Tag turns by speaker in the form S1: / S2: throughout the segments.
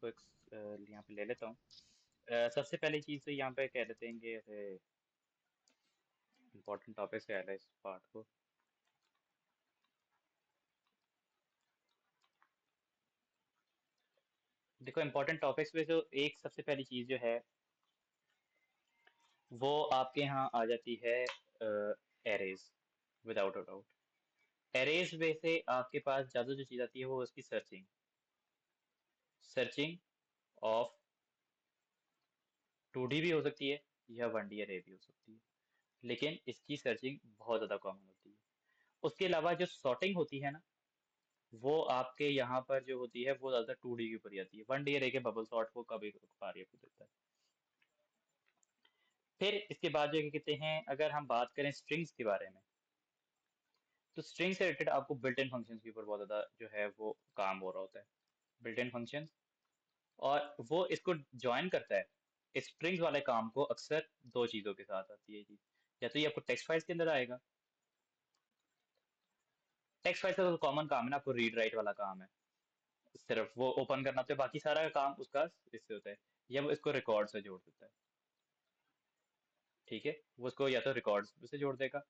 S1: इसको एक यहाँ पे ले लेता हूँ। सबसे पहली चीज़ तो यहाँ पे कह देते हैं कि इम्पोर्टेंट टॉपिक से है इस पार्ट को। देखो इम्पोर्टेंट टॉपिक्स में जो एक सबसे पहली चीज़ जो है वो आपके यहाँ आ जाती है arrays, without a doubt. Arrays में से आपके पास ज़्यादा जो चीज़ आती है वो उसकी सर्चिंग, सर्चिंग ऑफ 2D भी हो सकती है या 1D अरे भी हो सकती है, लेकिन इसकी सर्चिंग बहुत ज़्यादा कॉमन होती है। उसके अलावा जो सॉर्टिंग होती है ना, वो आपके यहाँ पर जो होती है वो ज़्यादा 2D के ऊपर ही आती है। 1D अरे के बबल सॉर्ट वो कभी कभार को देता है। फिर इसके बाद जो क्या कहते हैं, अगर हम बात करें स्ट्रिंग्स के बारे में, तो स्ट्रिंग से रिलेटेड आपको बिल्ट इन फंक्शंस के ऊपर बहुत ज़्यादा जो है वो काम हो रहा होता है। बिल्ट इन फंक्शंस, और वो इसको ज्वाइन करता है। स्ट्रिंग्स वाले काम को अक्सर दो चीज़ों के साथ आती है जी। या तो ये आपको टेक्स्ट फाइल्स के अंदर आएगा। टेक्स्ट फाइल्स का तो कॉमन काम है ना, आपको रीड राइट वाला काम है, सिर्फ वो ओपन करना होता है, बाकी सारा काम उसका इससे होता है। या वो इसको रिकॉर्ड से जोड़ देता है। ठीक है, वो उसको या तो रिकॉर्ड्स से जोड़ देगा,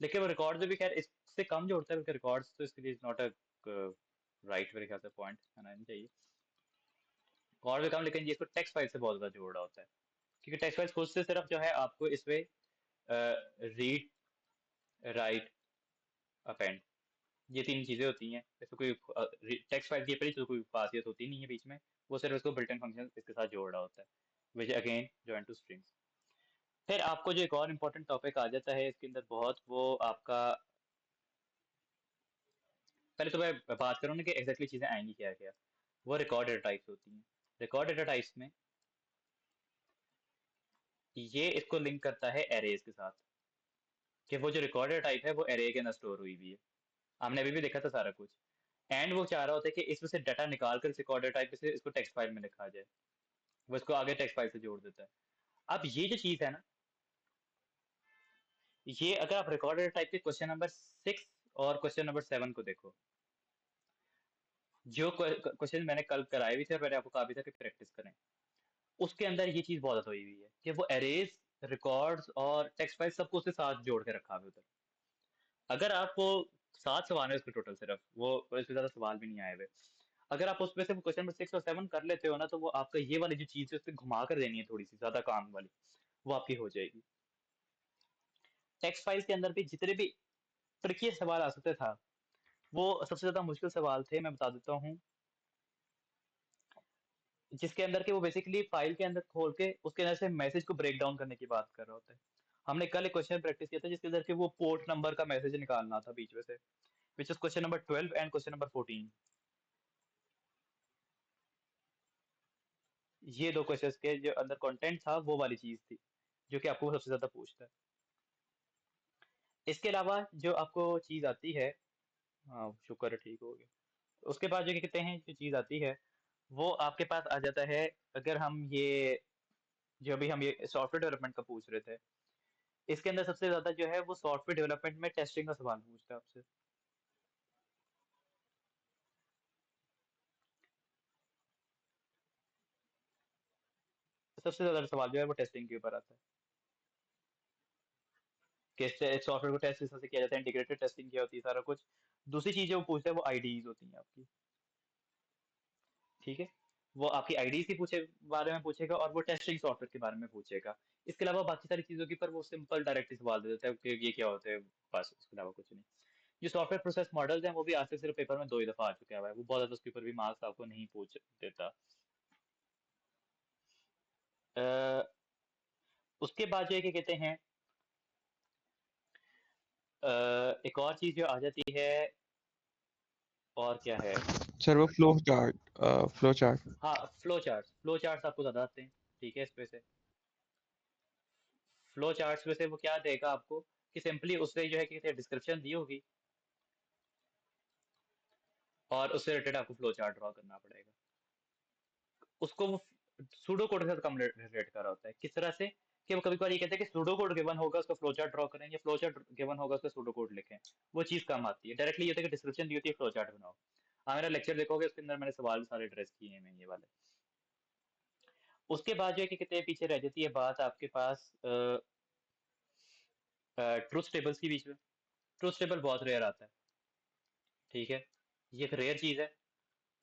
S1: लेकिन वो रिकॉर्ड से भी खैर इससे कम जोड़ता है, क्योंकि रिकॉर्ड्स तो इसके लिए नॉट अ राइट मेरे ख्याल से पॉइंट आना नहीं चाहिए। और भी कम, लेकिन ये इसको टेक्स्ट फाइल से बहुत ज्यादा जोड़ रहा होता है, क्योंकि टेक्स्ट फाइल खुद से सिर्फ जो है आपको इसमें रीड, राइट, अपेंड, ये तीन चीजें होती हैं। इसमें कोई टेक्स्ट फाइल की अपनी तो कोई खासियत होती नहीं है बीच में, वो सिर्फ इसको बिल्ट इन फंक्शन इसके साथ जोड़ रहा होता है, which again join two strings. फिर आपको जो एक और इम्पोर्टेंट टॉपिक आ जाता है इसके अंदर बहुत, वो आपका, पहले तो मैं बात करूँ ना कि एग्जैक्टली चीजें आएंगी क्या क्या। वो रिकॉर्ड डेटा टाइप्स होती हैं। रिकॉर्ड डेटा टाइप्स में ये इसको लिंक करता है एरेज के साथ, कि वो जो रिकॉर्ड डेटा टाइप है वो एरे के अंदर स्टोर हुई हुई है। हमने अभी भी देखा था सारा कुछ। एंड वो चाह रहा होता है कि इसमें से डाटा निकाल कर इस रिकॉर्ड डेटा टाइप से इसको टेक्स्ट फाइल में लिखा जाए। वो इसको आगे टेक्स्ट फाइल से जोड़ देता है। अब ये जो चीज है ना, ये अगर आप रिकॉर्ड डेटा टाइप के क्वेश्चन नंबर 6 और क्वेश्चन नंबर 7 को देखो, जो क्वेश्चन मैंने कल कराए भी थे और मैंने आपको कहा भी था कि प्रैक्टिस करें, उसके अंदर ये चीज बहुत ज्यादा हुई हुई है कि वो एरेज, रिकॉर्ड्स और टेक्स्ट फाइल सबको उसके साथ जोड़ के रखा है उधर। अगर आपको 7 सवाल है उसके टोटल, सिर्फ वो इससे ज्यादा सवाल भी नहीं आए हुए, अगर आप उसमें से क्वेश्चन नंबर 6 और 7 कर लेते हो ना, तो वो आपका ये वाली जो चीज है उससे घुमा कर देनी है थोड़ी सी ज्यादा काम वाली, वो आपकी हो जाएगी। टेक्स्ट फाइल्स के अंदर भी जितने भी ट्रिकी सवाल आ सकते था, वो सबसे ज्यादा मुश्किल सवाल थे, मैं बता देता हूँ। जिसके अंदर के वो बेसिकली फाइल के अंदर खोल के उसके अंदर से मैसेज को ब्रेक डाउन करने की बात कर रहा होता है। हमने कल एक क्वेश्चन प्रैक्टिस किया था जिसके अंदर के वो पोर्ट नंबर का मैसेज निकालना था बीच में से, which is question number 12 and question number 14। ये दो क्वेश्चंस के जो अंदर कंटेंट था वो वाली चीज थी, जो कि आपको सबसे ज्यादा पूछता है। इसके अलावा जो आपको चीज आती है, हाँ शुक्र है ठीक हो गया। उसके बाद जो क्या कहते हैं, जो चीज आती है वो आपके पास आ जाता है। अगर हम ये, जो अभी हम ये सॉफ्टवेयर डेवलपमेंट का पूछ रहे थे, इसके अंदर सबसे ज्यादा जो है वो सॉफ्टवेयर डेवलपमेंट में टेस्टिंग का सवाल पूछता है आपसे। सबसे ज्यादा सवाल जो है वो टेस्टिंग के ऊपर आता है, कि सॉफ्टवेयर को टेस्ट किस तरह से किया जाता है, इंटीग्रेटेड टेस्टिंग क्या होती है, सारा कुछ। दूसरी चीज जो वो पूछता है वो आईडीज होती हैं आपकी। ठीक है, वो आपकी आईडीज की पूछे बारे में पूछेगा, और वो टेस्टिंग सॉफ्टवेयर के बारे में पूछेगा। इसके अलावा बाकी सारी चीजों के ऊपर वो सिंपल डायरेक्ट ही सवाल दे देता है कि ये क्या होते हैं, बस उसके अलावा कुछ नहीं। जो सॉफ्टवेयर प्रोसेस मॉडल्स हैं वो भी आज से सिर्फ पेपर में 2 ही दफा आ चुका है, वो बहुत ज्यादा उसके ऊपर भी मार्क्स आपको नहीं पूछ देता। अ, उसके बाद जो है क्या कहते हैं, एक और चीज जो आ जाती है, और क्या है।
S2: सर वो फ्लो चार्ट।
S1: हाँ, फ्लो चार्ट्स, फ्लो चार्ट्स आपको ज्यादा आते हैं। ठीक है, इस पे से फ्लो चार्ट्स में से वो क्या देगा आपको, कि सिंपली उससे जो है कि डिस्क्रिप्शन दी होगी, और उससे रिलेटेड आपको फ्लो चार्ट ड्रॉ करना पड़ेगा। उसको वो सूडो कोड के साथ कम रिलेट कर रहा होता है, किस तरह से, कि वो कभी कभार ये कहते हैं कि सूडो कोड गिवन होगा उसका फ्लो चार्ट ड्रॉ करें, या फ्लो चार्ट गिवन होगा उसका सूडो कोड लिखें। वो चीज कम आती है, डायरेक्टली ये होता है कि डिस्क्रिप्शन दी होती है, फ्लो चार्ट बनाओ। हाँ, मेरा लेक्चर देखोगे उसके अंदर मैंने सवाल सारे एड्रेस किए हैं ये वाले। उसके बाद जो है कि कितने पीछे रह जाती है बात आपके पास ट्रुथ टेबल्स के बीच में। ट्रुथ टेबल बहुत रेयर आता है, ठीक है, ये एक रेयर चीज है,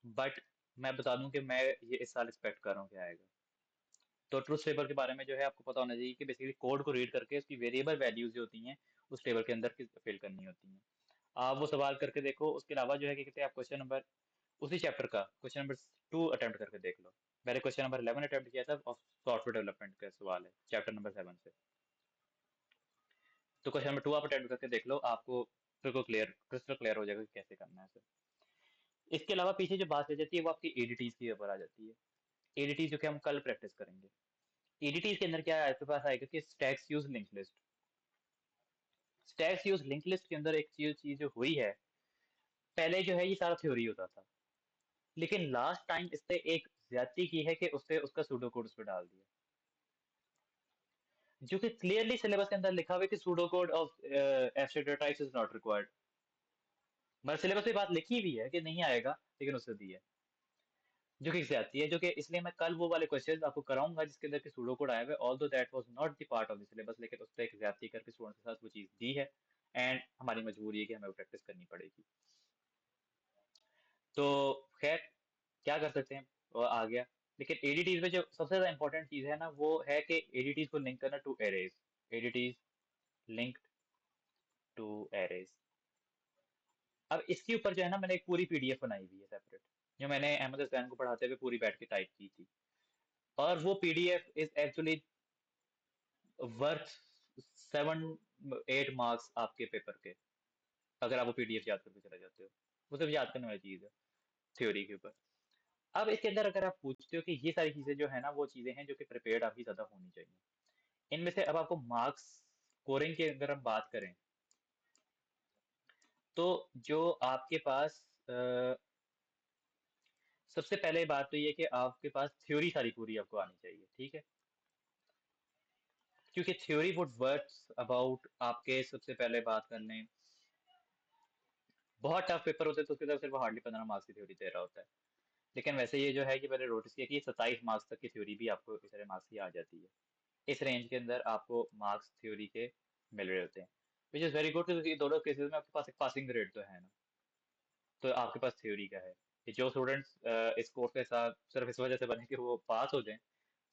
S1: बट मैं बता दूं कि मैं ये इस साल एक्सपेक्ट कर रहा हूँ क्या आएगा। तो ट्रुथ टेबल के बारे में जो है आपको पता होना चाहिए कि बेसिकली कोड को रीड करके उसकी वेरिएबल वैल्यूज जो होती हैं उस टेबल के अंदर फिल करनी होती हैं। आप वो सवाल करके देखो, उसके अलावा जो है कि कहते हैं आप क्वेश्चन नंबर उसी चैप्टर का क्वेश्चन नंबर 2 अटेम्प्ट करके देख लो। मैंने क्वेश्चन नंबर 11 अटेम्प्ट किया था और सॉफ्टवेयर डेवलपमेंट का सवाल है चैप्टर नंबर 7 से। तो क्वेश्चन नंबर 2 आप अटेम्प्ट करके देख लो, आपको बिल्कुल क्रिस्टल क्लियर हो जाएगा कि कैसे करना है इसे। इसके अलावा पीछे जो बात रह जाती है वो आपकी एडीटीज के ऊपर आ जाती है। एडीटीज जो कि हम कल प्रैक्टिस करेंगे। एडीटीज के अंदर क्या है आपके पास आएगा कि stacks use link list. Stacks use link list के अंदर एक चीज जो हुई है, पहले जो है ये सारा थ्योरी होता था, लेकिन लास्ट टाइम इसने एक ज्यादती की है कि उसने उसका सूडो कोड उस पर डाल दिया, जो कि क्लियरली सिलेबस के अंदर लिखा हुआ है कि pseudo code of abstract types is not required. मतलब सिलेबस में बात लिखी हुई है कि नहीं आएगा, लेकिन उससे दी है, जो कि ज्यादती है। जो कि इसलिए मैं कल वो वाले क्वेश्चन आपको कराऊंगा जिसके अंदर कि सूडो कोड आया हुआ है, although that was not the part of the syllabus, लेकिन उसने एक ज्यादती करके स्टूडेंट के साथ वो चीज दी है, एंड हमारी मजबूरी है कि हमें वो प्रैक्टिस करनी पड़ेगी। तो खैर, क्या कर सकते हैं, वो आ गया। लेकिन एडीटीज में जो सबसे ज्यादा इंपॉर्टेंट चीज है ना वो है कि एडीटीज को लिंक करना to arrays. ADTs linked to arrays. अब इसके ऊपर जो है ना मैंने एक पूरी पीडीएफ बनाई हुई है सेपरेट, जो मैंने अहमद हसैन को पढ़ाते हुए पूरी बैठ के टाइप की थी। और वो PDF is actually worth 7-8 marks आपके पेपर के, अगर आप वो पीडीएफ याद करके चले जाते हो। वो सिर्फ याद करने वाली चीज है थ्योरी के ऊपर। अब इसके अंदर अगर आप पूछते हो कि ये सारी चीजें जो है ना वो चीजें हैं जो कि प्रिपेयर्ड आपकी ज्यादा होनी चाहिए। इनमें से अब आपको मार्क्स स्कोरिंग की अगर हम बात करें, तो जो आपके पास सबसे पहले बात तो ये है कि आपके पास थ्योरी सारी पूरी आपको आनी चाहिए, ठीक है, क्योंकि थ्योरी वुड वर्ड्स अबाउट आपके सबसे पहले बात कर लें। बहुत टफ पेपर होते हैं तो उसके तरफ सिर्फ हार्डली 15 मार्क्स की थ्योरी दे रहा होता है, लेकिन वैसे ये जो है कि मैंने नोटिस किया कि 27 मार्क्स तक की थ्योरी भी आपको इस तरह मार्क्स की आ जाती है। इस रेंज के अंदर आपको मार्क्स थ्योरी के मिल रहे होते हैं, विच इज़ वेरी गुड, क्योंकि दोनों केसेस में आपके पास एक पासिंग ग्रेड तो है ना, तो आपके पास थ्योरी का है कि जो स्टूडेंट्स इस कोर्स के साथ सिर्फ इस वजह से बने कि वो पास हो जाएं,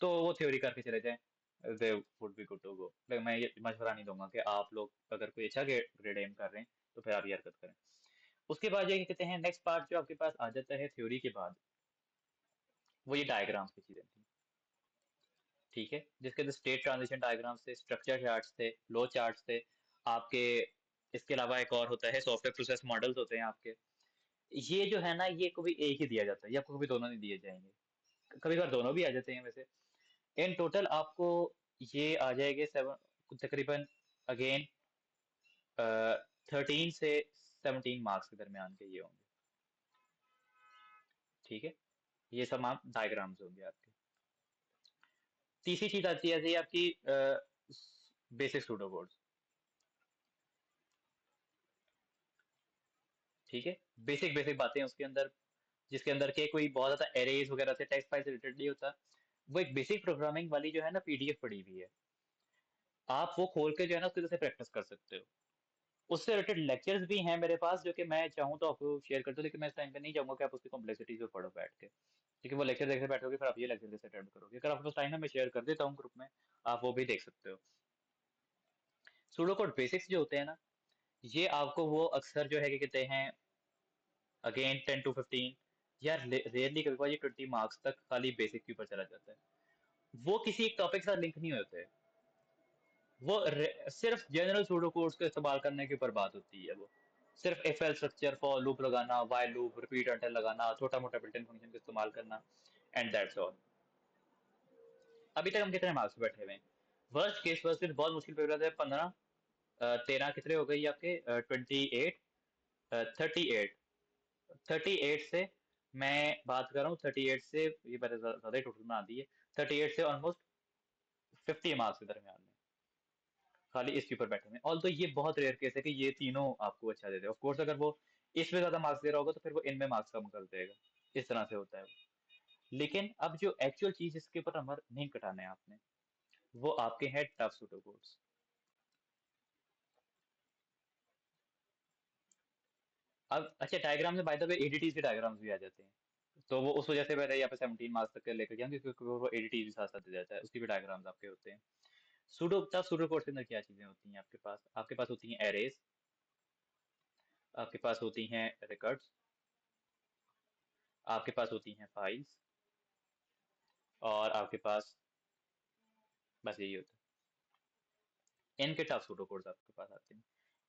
S1: तो वो थ्योरी करके चले जाएं, they would be good to go. लेकिन मैं ये मशवरा नहीं दूंगा कि आप लोग अगर कोई अच्छा ग्रेड एम कर रहे हैं तो फिर आप ये हरकत करें। उसके बाद ये कहते हैं नेक्स्ट पार्ट जो आपके पास आ जाता है थ्योरी के बाद, वो ये डायग्राम्स की चीजें थी, ठीक है, जिसके अंदर स्टेट ट्रांजिशन डायग्राम्स थे, स्ट्रक्चर चार्ट्स थे, फ्लो चार्ट्स थे आपके। इसके अलावा एक और होता है सॉफ्टवेयर प्रोसेस मॉडल्स होते हैं आपके। ये जो है ना ये कभी एक ही दिया जाता है, ये आपको कभी दोनों नहीं दिए जाएंगे, कभी कभार दोनों भी आ जाते हैं वैसे। इन टोटल आपको ये आ जाएंगे 7 तकरीबन, अगेन 13 से 17 मार्क्स के दरमियान के ये होंगे, ठीक है। ये सब आप डायग्राम्स होंगे आपके। तीसरी चीज आती है आपकी बेसिक सूडो कोड्स, ठीक है। बेसिक बेसिक बातें उसके अंदर, जिसके अंदर के कोई बहुत ज्यादा एरेज वगैरह से टेक्स्ट फाइल से रिलेटेड नहीं होता। वो एक बेसिक प्रोग्रामिंग वाली जो है ना पीडीएफ पड़ी हुई है, आप वो खोल के जो है ना उसके जैसे प्रैक्टिस कर सकते हो। उससे रिलेटेड लेक्चर्स भी हैं मेरे पास जो कि मैं चाहूँ तो आपको शेयर कर दूं, लेकिन मैं इस टाइम पे नहीं चाहूंगा कि आप उसकी कॉम्प्लेक्सिटीज को पढ़ो बैठ के, क्योंकि वो लेक्चर देखते बैठोगे फिर आप ये लेक्चर कैसे अटेंड करोगे। अगर आपको टाइम है मैं शेयर कर देता हूँ ग्रुप में, आप वो भी देख सकते हो। सूडो कोड बेसिक्स जो होते हैं ना, ये आपको वो अक्सर जो है कि कहते हैं अगेन 10 to 15, या रेयरली कभी कभार ये 20 मार्क्स तक खाली बेसिक के ऊपर चला जाता है। वो किसी एक टॉपिक के साथ लिंक नहीं होते, वो सिर्फ जनरल सूडो कोड्स को इस्तेमाल करने के ऊपर बात होती है। वो सिर्फ F L structure, for loop लगाना, वाइल लूप, रिपीट अनटिल लगाना, छोटा मोटा बिल्ट इन फंक्शन का इस्तेमाल करना, एंड दैट्स ऑल। अभी तक हम कितने मार्क्स बैठे हुए हैं? वर्स्ट केस, वर्स्ट केस बहुत मुश्किल पेपर है। 15, 13 कितने हो गई आपके, 28, 38, 38 से मैं बात कर रहा हूँ, 38 से ये मैंने ज्यादा ही टोटल बना दी है, 38 से ऑलमोस्ट 50 मार्क्स के दरमियान में खाली इसके ऊपर बैठे हैं। ऑल तो ये बहुत रेयर केस है कि ये तीनों आपको अच्छा दे दे। ऑफ कोर्स अगर वो इसमें ज्यादा मार्क्स दे रहा होगा तो फिर वो इनमें मार्क्स कम कर देगा, इस तरह से होता है वो। लेकिन अब जो एक्चुअल चीज इसके ऊपर नंबर नहीं कटाने हैं आपने, वो आपके हैं टफ सूडोकोड्स। अब अच्छा, डायग्राम में बाय द वे एडीटीज के डायग्राम्स भी आ जाते हैं, तो वो उस वजह से मैंने यहाँ पे 17 मार्क्स तक के लेकर गया हूँ, क्योंकि वो एडीटीज भी साथ साथ दे जाता है, उसकी भी डायग्राम्स आपके होते हैं। सूडो कोड के अंदर क्या चीजें होती हैं आपके पास होती हैं एरेज, आपके पास होती हैं रिकॉर्ड्स, आपके पास होती हैं फाइल्स, और आपके पास बस यही होता है। इनके टफ सूडो कोड्स आपके पास आते हैं।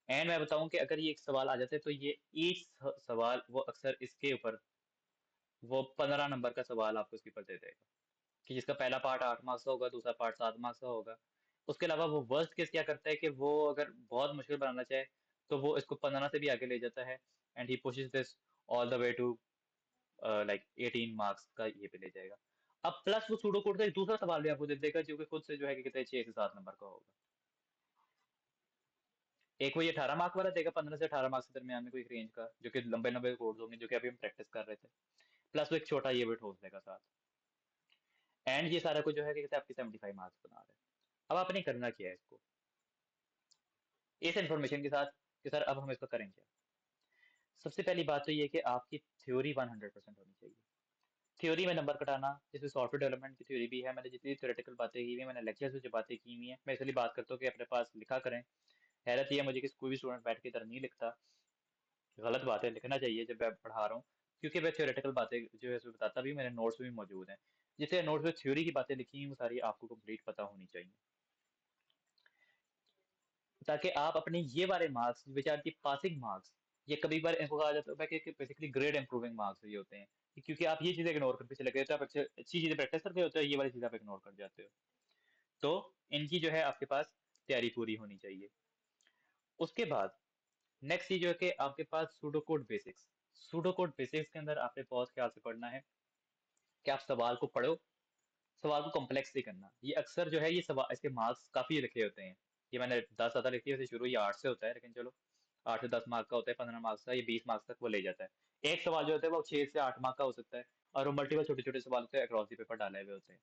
S1: एंड मैं बताऊं कि अगर ये एक सवाल आ जाता है, तो ये ईच सवाल वो अक्सर इसके ऊपर वो 15 नंबर का सवाल आपको इसके ऊपर दे देगा, कि जिसका पहला पार्ट 8 मार्क्स का होगा, दूसरा पार्ट 7 मार्क्स का होगा। उसके अलावा वो वर्स्ट केस क्या करता है कि वो अगर बहुत मुश्किल बनाना चाहे, तो वो इसको 15 से भी आगे ले जाता है, and he pushes this all the way to like 18 marks का ये पे ले जाएगा। अब प्लस वो सूडो कोड का एक दूसरा सवाल भी आपको दे देगा, जो कि खुद से जो है कि कितने 6 से 7 नंबर का होगा। एक वो ये 18 मार्क वाला देगा, 15 से 18 मार्क्स के दरमियान में कोई रेंज का, जो कि लंबे लंबे कोड्स होंगे, जो कि अभी हम प्रैक्टिस कर रहे थे। प्लस वो एक छोटा ये भी ठोस देगा साथ। एंड ये सारा कुछ जो है कि कहते हैं आपकी 75 मार्क्स बना रहे हैं। अब आपने करना क्या है इसको, इस इंफॉर्मेशन के साथ कि सर अब हम इसका करें क्या। सबसे पहली बात तो ये है कि आपकी थ्योरी 100% होनी चाहिए। थ्योरी में नंबर कटाना, जिसमें सॉफ्टवेयर डेवलपमेंट की थ्योरी भी है, मैंने जितनी थ्योरेटिकल बातें की हुई है, मैंने लेक्चर्स में जो बातें की हुई हैं, मैं इसलिए बात करता हूँ कि अपने पास लिखा करें। हैरत ये है मुझे कि कोई भी स्टूडेंट बैठ के इधर नहीं लिखता। गलत बात है, लिखना चाहिए जब मैं पढ़ा रहा हूँ, क्योंकि मैं थ्योरेटिकल बातें जो है उसमें बताता भी, मेरे नोट्स में भी मौजूद हैं। जिससे नोट्स में थ्योरी की बातें लिखी हैं वो सारी आपको कंप्लीट पता होनी चाहिए, ताकि आप अपने ये वाले marks which are the passing marks, ये कभी बार इनको कहा जाता है कि बेसिकली ग्रेड इंप्रूविंग मार्क्स ये होते हैं, क्योंकि आप ये चीजें इग्नोर करके चले गए, तो आप अच्छी चीजें प्रैक्टिस करके होते हो, ये वाली चीजें आप इग्नोर कर जाते हो। तो इनकी जो है आपके पास तैयारी पूरी होनी चाहिए। उसके बाद नेक्स्ट चीज जो है कि आपके पास सूडोकोड बेसिक्स। सूडोकोड बेसिक्स के अंदर आपने बहुत ख्याल से पढ़ना है कि आप सवाल को पढ़ो, सवाल को कॉम्प्लेक्स नहीं करना। ये अक्सर जो है ये सवाल इसके मार्क्स काफी लिखे होते हैं। ये मैंने 10 ज्यादा लिखी है, वैसे शुरू ये 8 से होता है, लेकिन चलो 8 से 10 मार्क का होता है, 15 मार्क्स का, ये 20 मार्क्स तक वो ले जाता है। एक सवाल जो होता है वो 6 से 8 मार्क का हो सकता है, और वो मल्टीपल छोटे छोटे सवाल होते हैं, अक्रॉस द पेपर डाले हुए होते हैं।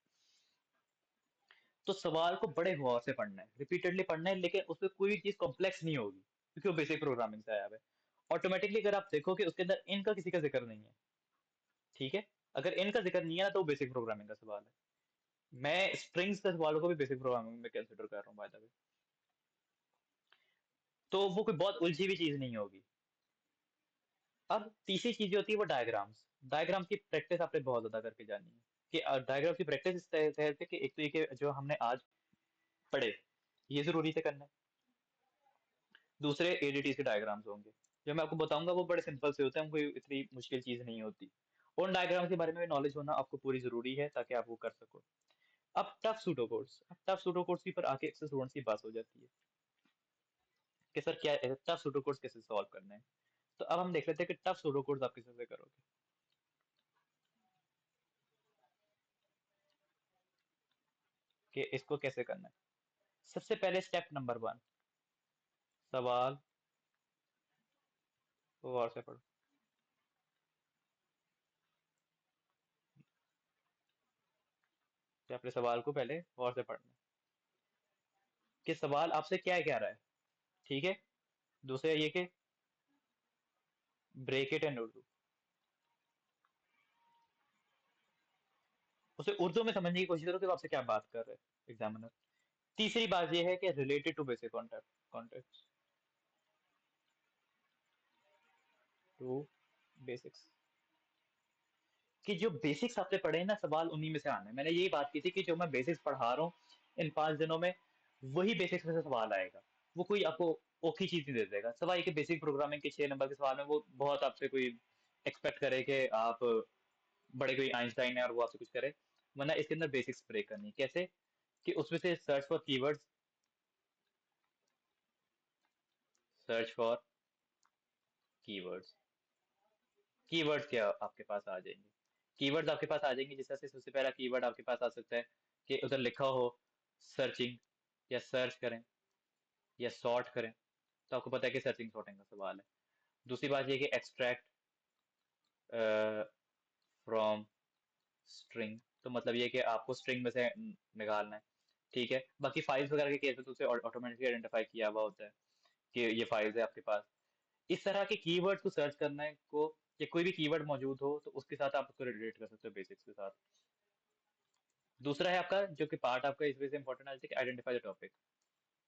S1: तो सवाल को बड़े गौर से पढ़ना है, रिपीटेडली पढ़ना है, लेकिन उसमें कोई भी चीज कॉम्प्लेक्स नहीं होगी, क्योंकि वो बेसिक प्रोग्रामिंग से आया हुआ है। ऑटोमेटिकली अगर आप देखो कि उसके अंदर इनका किसी का जिक्र नहीं है, ठीक है, अगर इनका जिक्र नहीं है ना, तो वो बेसिक प्रोग्रामिंग का सवाल है। मैं स्ट्रिंग्स के सवालों को भी बेसिक प्रोग्रामिंग में कंसिडर कर रहा हूँ बाय द वे। तो वो कोई बहुत उलझी हुई चीज नहीं होगी। अब तीसरी चीज जो होती है वो डायग्राम्स। डायग्राम्स की प्रैक्टिस आपने बहुत ज्यादा करके जानी है, कि डायग्राम्स की प्रैक्टिस इस तरह से है कि एक तो ये कि जो हमने आज पढ़े, ये जरूरी से करना है। दूसरे एडीटी के डायग्राम्स होंगे, जो मैं आपको बताऊंगा वो बड़े सिंपल से होते हैं, कोई इतनी मुश्किल चीज नहीं होती। उन डायग्राम्स के बारे में नॉलेज होना आपको पूरी जरूरी है, ताकि आप वो कर सको। अब टफ सूडोकोड्स की पर आके अक्सर स्टूडेंट्स की बात हो जाती है कि सर क्या टफ सूडोकोड्स कैसे सॉल्व करने हैं। तो अब हम देख लेते हैं कि टफ सूडोकोड्स आप कैसे करोगे, कि इसको कैसे करना है। सबसे पहले स्टेप नंबर 1, सवाल को गौर से पढ़ो। कि अपने सवाल को पहले गौर से पढ़ना है, कि सवाल आपसे क्या कह रहा है, ठीक है। दूसरा ये कि ब्रेक इट एंड उर्दू, उसे उर्दू में समझने की कोशिश करो कि वो आपसे क्या बात कर रहे हैं एग्जामिनर। तीसरी बात यह है कि related to basic contact contact to basics, कि जो बेसिक्स आपने पढ़े हैं ना, सवाल उन्हीं में से आना है। मैंने यही बात की थी कि जो मैं बेसिक्स पढ़ा रहा हूँ इन 5 दिनों में, वही बेसिक्स में से सवाल आएगा। वो कोई आपको औखी चीज नहीं दे देगा। सवाई के बेसिक प्रोग्रामिंग के 6 नंबर के सवाल में वो बहुत आपसे कोई एक्सपेक्ट करे कि आप बड़े कोई आइंस्टाइन है और वो आपसे कुछ करे। वरना इसके अंदर बेसिक्स ब्रेक करनी है। कैसे, कि उसमें से सर्च फॉर कीवर्ड्स। कीवर्ड्स क्या आपके पास आ जाएंगे, कीवर्ड्स आपके पास आ जाएंगे। जिस तरह से सबसे पहला कीवर्ड आपके पास आ सकता है कि उधर लिखा हो सर्चिंग, या सर्च करें, या सॉर्ट करें, तो आपको पता है कि सर्चिंग सॉर्टिंग का सवाल है। दूसरी बात यह कि एक्सट्रैक्ट फ्रॉम स्ट्रिंग, तो मतलब ये कि आपको स्ट्रिंग में से निकालना है। ठीक है, बाकी फाइल्स वगैरह के केस में तो उसे ऑटोमेटिकली आइडेंटिफाई किया हुआ होता है कि ये फाइल्स है आपके पास। इस तरह के कीवर्ड्स को सर्च करने को, या कोई भी कीवर्ड मौजूद हो तो उसके साथ आप उसको रिलेट कर सकते हो बेसिक्स के साथ। दूसरा है आपका जो कि पार्ट आपका इस वजह से इंपॉर्टेंट है कि आइडेंटिफाई द टॉपिक।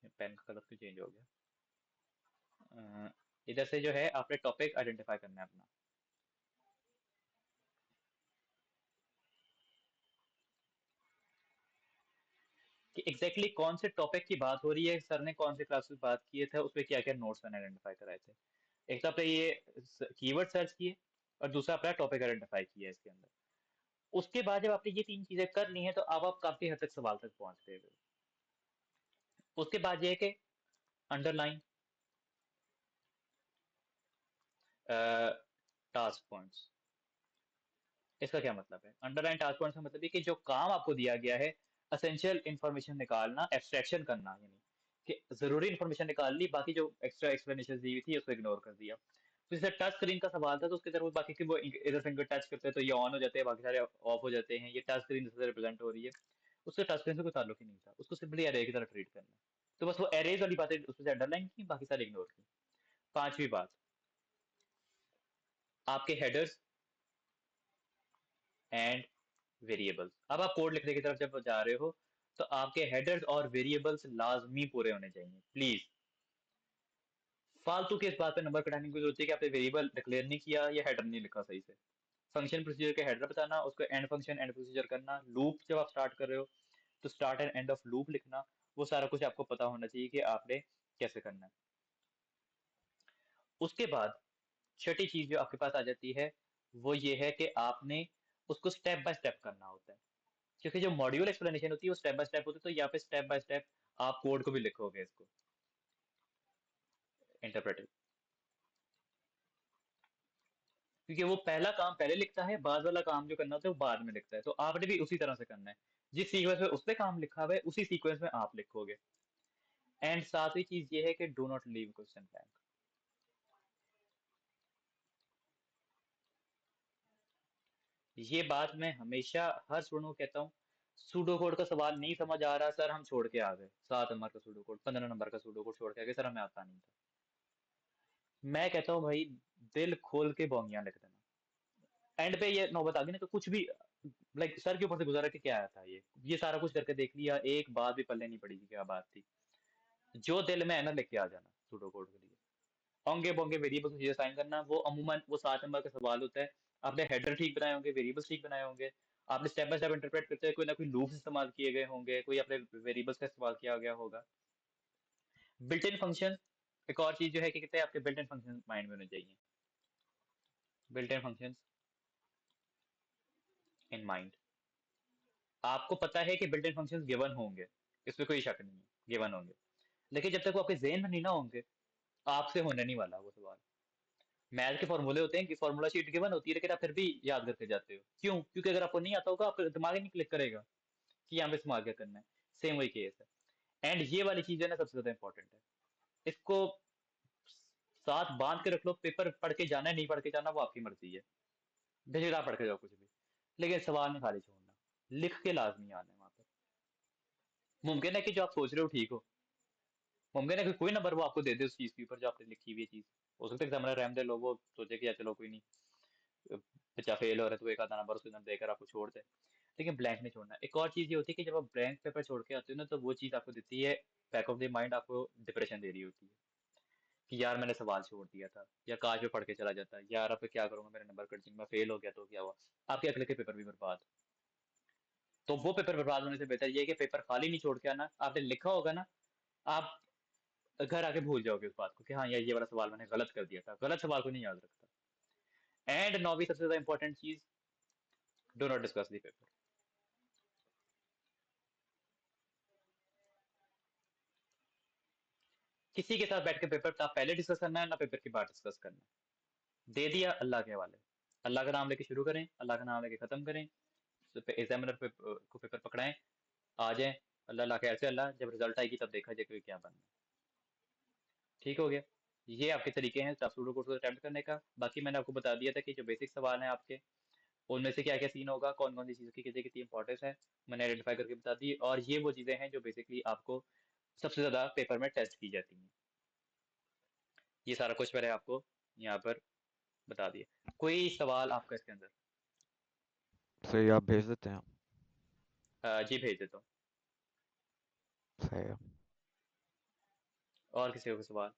S1: पेन का कलर क्यों चेंज हो गया? इधर से जो है आपने टॉपिक आइडेंटिफाई करना है अपना, कि एग्जैक्टली exactly कौन से टॉपिक की बात हो रही है, सर ने कौन से क्लासेस बात किए थे, उसमें क्या क्या नोट्स मैंने आइडेंटिफाई कराए थे। एक तो आपने ये कीवर्ड सर्च किए, और दूसरा आपने टॉपिक आइडेंटिफाई किया इसके अंदर। उसके बाद जब आपने ये तीन चीजें कर ली हैं तो अब आप काफी हद तक सवाल तक पहुंच गए हो। उसके बाद ये है कि अंडरलाइन टास्क पॉइंट्स। इसका क्या मतलब है? अंडरलाइन टास्क पॉइंट्स का मतलब है कि जो काम आपको दिया गया है, असेंशियल इंफॉर्मेशन निकालना, एब्स्ट्रैक्शन करना, यानी कि जरूरी इंफॉर्मेशन निकाल ली, बाकी जो एक्स्ट्रा एक्सप्लेनेशन दी हुई थी उसको इग्नोर कर दिया। तो जैसे टच स्क्रीन का सवाल था तो उसके तरफ बाकी की वो इधर फिंगर टच करते हैं तो ये ऑन हो जाते हैं, बाकी सारे ऑफ हो जाते हैं, ये टच स्क्रीन से रिप्रेजेंट हो रही है। उससे टच स्क्रीन से कोई ताल्लुक ही नहीं था, उसको सिंपली एरे की तरह ट्रीट करना है। तो बस वो एरेज वाली बातें उसमें से अंडरलाइन की, बाकी सारे इग्नोर की। पांचवी बात, आपके हेडर्स एंड वेरिएबल्स। अब आप कोड लिखने की तरफ जब जा रहे हो तो आपके हेडर्स और वेरिएबल्स लाजमी पूरे होने चाहिए प्लीज। फालतू के इस बात पे नंबर कटाने की जरूरत है कि आपने वेरिएबल डिक्लेयर नहीं किया या हेडर नहीं लिखा सही से। फंक्शन प्रोसीजर के हेडर बताना, उसको एंड फंक्शन एंड प्रोसीजर करना, लूप जब आप स्टार्ट कर रहे हो तो start and end of loop लिखना। वो सारा कुछ आपको पता होना चाहिए कि आपने कैसे करना है। उसके बाद छठी चीज जो आपके पास आ जाती है वो ये है कि आपने उसको स्टेप बाय स्टेप करना होता है, क्योंकि जो मॉड्यूल एक्सप्लेनेशन होती है वो स्टेप बाय स्टेप होती है, तो यहाँ पे स्टेप बाय स्टेप आप कोड को भी लिखोगे इसको इंटरप्रेटिव, क्योंकि वो पहला काम पहले लिखता है, बाद वाला काम जो करना होता है वो बाद में लिखता है, तो आपने भी उसी तरह से करना है। जिस सीक्वेंस में उस पे काम लिखा हुआ है उसी सीक्वेंस में आप लिखोगे। एंड सातवीं चीज ये है कि do not leave question blank. ये बात मैं हमेशा हर स्टूडेंट को कहता हूँ। सूडो कोड का सवाल नहीं समझ आ रहा सर, हम छोड़ के आ गए 7 नंबर का सूडो कोड, 15 नंबर का सूडो कोड छोड़ के आ गए सर, हमें आता नहीं था। मैं कहता हूँ भाई, दिल खोल के बोंगियां लिख देना। एंड पे ये नौबत आ गई ना तो कुछ भी, लाइक सर के ऊपर से गुजरा के क्या आया था, ये सारा कुछ करके देख लिया, एक बात भी पल्ले नहीं पड़ी कि क्या बात थी। जो दिल में है ना लेके आ जाना सूडो कोड के लिए। होंगे बोंगे वेरिएबल्स को चीजें साइन करना, वो अमूमन वो 7 नंबर का सवाल होता है। आपने हेडर ठीक बनाए होंगे, वेरिएबल्स ठीक बनाए होंगे, आपने स्टेप बाय स्टेप इंटरप्रेट करते हुए कोई ना कोई लूप्स इस्तेमाल किए गए होंगे, कोई आपने वेरिएबल्स का इस्तेमाल किया गया होगा। बिल्ट इन फंक्शन, एक और चीज जो है कि कितने आपके बिल्ट इन फंक्शन माइंड में होने चाहिए। Built in function in mind. आपको पता है कि बिल्ट इन फंक्शंस गिवन होंगे, इसमें कोई शक नहीं है, गिवन होंगे। लेकिन जब तक वो आपके ज़हन में नहीं ना होंगे, आपसे होने नहीं वाला वो सवाल। मैथ के फॉर्मूले होते हैं कि फॉर्मूला शीट गिवन होती है, लेकिन आप फिर भी याद करके जाते हो, क्यों? क्योंकि अगर आपको नहीं आता होगा आपका दिमाग ही नहीं क्लिक करेगा कि यहाँ पे इस्तेमाल क्या करना है। सेम वही केस है। एंड ये वाली चीज है ना सबसे ज्यादा इंपॉर्टेंट है, इसको साथ बांध के रख लो। पेपर पढ़ के जाना है नहीं पढ़ के जाना वो आपकी मर्जी है, बेशक पढ़ के जाओ कुछ भी, लेकिन सवाल नहीं खाली छोड़ना, लिख के लाजमी आना है वहां पर। मुमकिन है कि जो आप सोच रहे हो ठीक हो, मुमकिन है कि कोई नंबर वो आपको दे दे उस चीज के ऊपर जो आपने लिखी हुई है चीज। हो सकता है एग्जामिनर रहम दे लो, वो सोचे कि यार चलो कोई नहीं, बच्चा फेल हो रहा है तो एक आधा नंबर उसके अंदर देकर आपको छोड़ दे, लेकिन ब्लैंक नहीं छोड़ना। एक और चीज ये होती है कि जब आप ब्लैंक पेपर छोड़ के आते हो ना तो वो चीज आपको देती है, बैक ऑफ द माइंड आपको डिप्रेशन दे रही होती है कि यार मैंने सवाल छोड़ दिया था, या काश में पढ़ के चला जाता, यार अब क्या करूंगा, मेरे नंबर कट जाएंगे, मैं फेल हो गया तो क्या हुआ। आपके अगले के पेपर भी बर्बाद। तो वो पेपर बर्बाद होने से बेहतर ये है कि पेपर खाली नहीं छोड़ के आना, आपने लिखा होगा ना, आप घर आके भूल जाओगे उस बात को कि हाँ यार ये वाला सवाल मैंने गलत कर दिया था, गलत सवाल को नहीं याद रखता। एंड नौवीं सबसे ज्यादा इंपॉर्टेंट चीज, do not discuss the paper. किसी के साथ बैठ के पेपर ना पहले डिस्कस करना है ना पेपर के बाद डिस्कस करना है। दे दिया अल्लाह के हवाले, अल्लाह का नाम लेके शुरू करें, अल्लाह का नाम लेके खत्म करें। एग्जामिनर को पेपर पकड़ाएं, आ जाए, अल्लाह अल्लाह के ऐसे अल्लाह, जब रिजल्ट आएगी तब देखा जाए कि क्या बनना है। ठीक हो गया? ये आपके तरीके हैं स्टूडेंट कोर्स को अटेम्प्ट करने का। बाकी मैंने आपको बता दिया था कि जो बेसिक सवाल हैं आपके उनमें से क्या क्या सीन होगा, कौन कौन सी चीज़ों की कितनी कितनी इंपॉर्टेंस है, मैंने आइडेंटिफाई करके बता दी। और ये वो चीज़ें हैं जो बेसिकली आपको सबसे ज़्यादा पेपर में टेस्ट की जाती हैं। ये सारा कुछ मैंने आपको यहाँ पर बता दिया। कोई सवाल आपका इसके अंदर?
S3: सही, आप भेज देते हैं।
S1: जी भेज देता हूँ।
S3: सही है।
S1: और किसी को कोई सवाल?